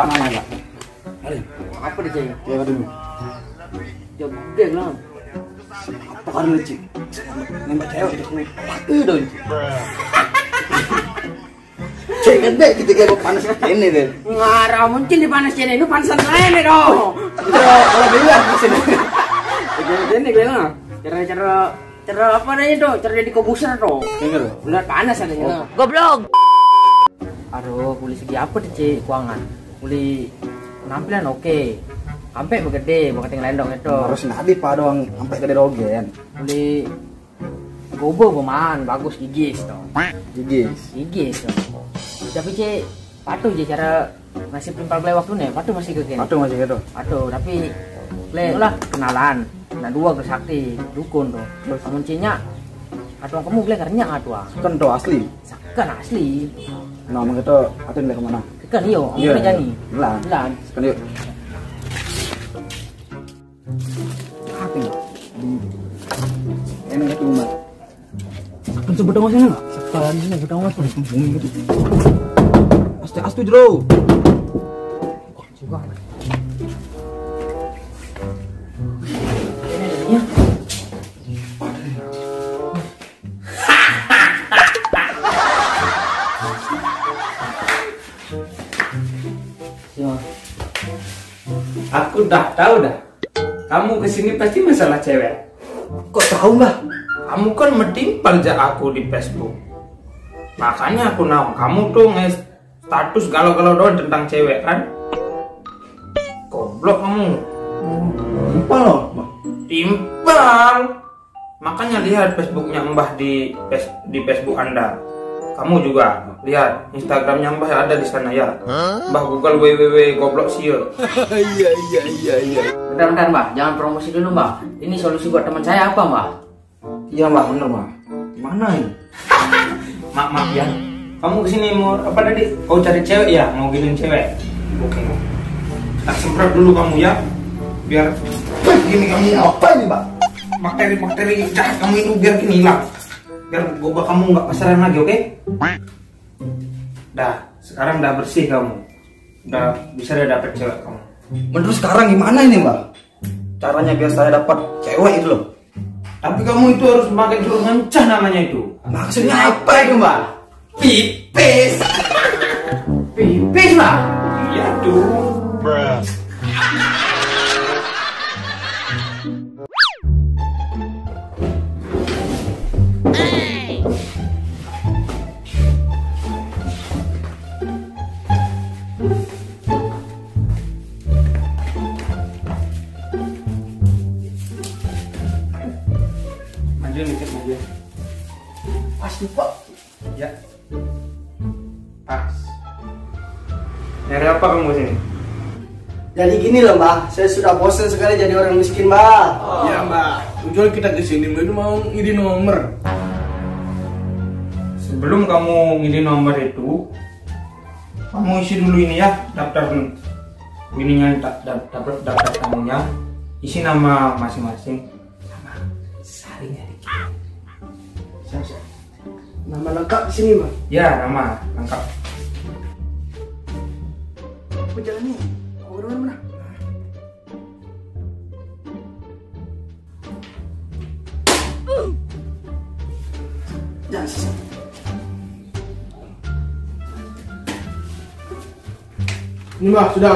mana Pak? Apa dia cewek? Cewek dulu. Jogeng lah. Apa kan lu Cik? Nembak cewek di sini. Apa dong Cik? Cek gede gitu kayak panas ini deh. Ngarah mungkin di panas ini panasan lain dong. Kalau bilang di sini. Ini gimana? Cara apa nih itu? Cara jadi kobuser tuh. Dengar loh. Benar panas adanya. Goblok. Aduh, kulit segi apa tuh Cik? Kuangan. Kulit penampilan oke. Sampai begede, bukan tinggal lendong itu. Harus nabi Pak doang sampai gede dogen. Kulit gobo goman, bagus gigis tuh. Gigis tuh. Tapi Cik, patuh je cara ngasih pimpal play waktu nih, patuh masih kegini. Patuh masih gitu. Patuh, tapi play lah kenalan. Nah dua ke sakti dukun tuh. Terus muncinya atuang kamu play kernya atuang. Kan tuh asli. Kan asli. Nah, emang itu atuh dari kemana? Kan iyo, kamu jani. Lan. Kan yuk. Apa ini? Enak itu Mbak. Kan sebut dong sini enggak? Sekarang ini udah ngomong tuh. Bumi gitu. Astu jero. Juga. Ini Aku udah tahu dah. Kamu kesini pasti masalah cewek. Kok tahu Mbak? Kamu kan metimpal jak aku di Facebook. Makanya aku tahu kamu tuh status galau-galau doang tentang cewek kan? Goblok kamu. Timpal loh, Mbak. Timpal. Makanya lihat Facebooknya Mbah di Facebook Anda. Kamu juga lihat Instagramnya Mbah ada di sana ya. Mbah Google www.goblok siul. Iya. Bentar Mbak, jangan promosi dulu Mbak. Ini solusi buat teman saya apa Mbak? Iya Mbak, bener Mbak. Mana ini? Maaf ya. Kamu kesini mau apa tadi? Kau cari cewek ya? Mau giniin cewek? Oke. Tak semprot dulu kamu ya. Biar gini kamu Apa ini Mbak? bakteri jahat kamu itu biar gini hilang. Biar gobak kamu nggak pasaran lagi, oke? Dah, sekarang udah bersih kamu. Udah bisa dapet cewek kamu. Menurut sekarang gimana ini Mbak? Caranya biar saya dapat cewek itu loh. Tapi kamu itu harus pakai jurus ngancah namanya itu. Maksudnya apa itu Mbak? Pipis. Pipis Mbak. Iya tuh. Maju dikit maju. Pasti Pak. Ya. Pas. Nyari apa kamu sini? Jadi gini loh Mbak, saya sudah bosan sekali jadi orang miskin Mbak. Ya Mbak, tujuan kita kesini Mbak itu mau ngidi nomor. Sebelum kamu ngisi nomor itu, kamu isi dulu ini ya, daftar ininya, daftar tamunya, isi nama masing-masing, sama salingnya dikit. Nama lengkap di sini Mbak. Ya, nama lengkap. Jalannya, mana? Jangan sisa. Ini Mbak, sudah.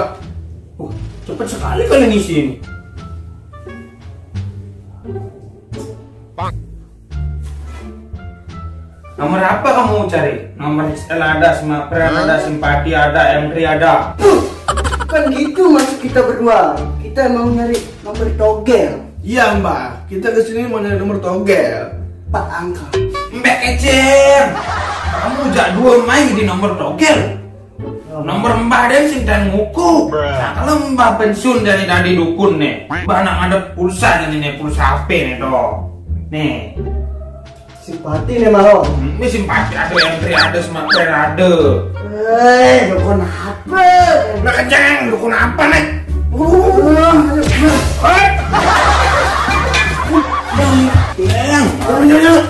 Cepat sekali kalian isi ini. Nomor apa kamu cari? Nomor XL ada, Smapren ada, Simpati ada, M3 ada. Kan gitu maksud kita berdua. Kita mau nyari nomor togel. Iya Mbak, kita kesini mau nyari nomor togel. 4 angka. Mbak Ecer, kamu jak dua main di nomor togel. Nomor mbah dan sintan nguku. Nah kalau mbah pensiun dari tadi dukun nih, mbah nak ada pulsa nih, pulsa HP nih toh. Nih, Simpati nih Malo. ini Simpati ada, M3 ada, Smapren ada. Dukun apa? Udah kenceng, dukun apa nih? Jangan,